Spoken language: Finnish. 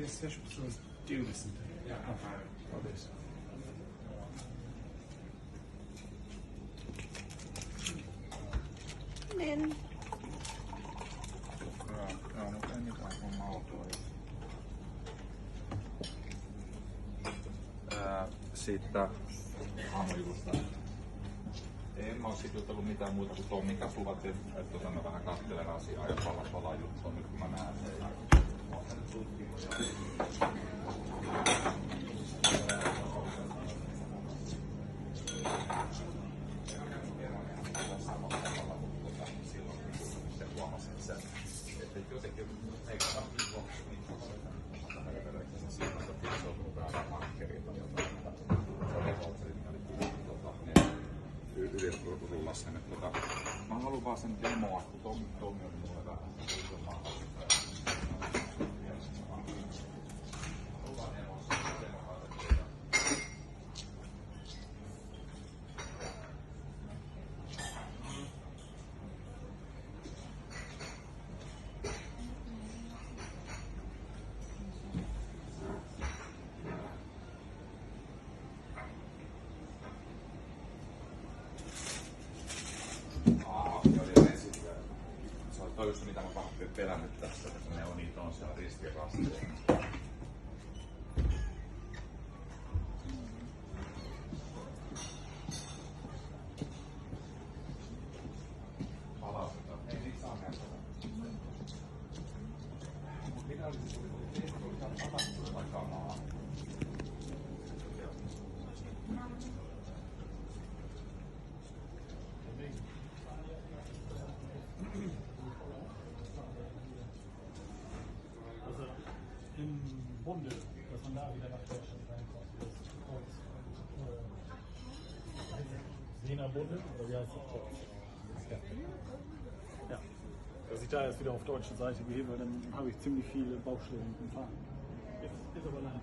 be a special because do listen of this. Niin. Joo, mutta ei mitään hommaa autoa. Siitä aamujutusta. En mä oo sit jutellut mitään muuta kuin tuon, minkä suvat, että mä vähän katselen asiaa ja palaa juttua nyt kun mä näen sen. Jotenkin ei kannata ylirullas sen, että mä haluan vaan sen demoa, kun Tommi on mulle vähän toi just mitä mä vähän pelännyt tässä, että ne on niitä on siellä ristirasteella. Palautetaan. Ei niitä saa näyttää. Mitä olisi se, että oli tapahtunut vai kamaa? Im Bunde, dass man da wieder nach Deutschland reinkommt. Sena Bunde, oder wie heißt das? Ja. Ja. Dass ich da jetzt wieder auf deutsche Seite gehe, weil dann habe ich ziemlich viele Baustellen im Fahren. Ist aber lang.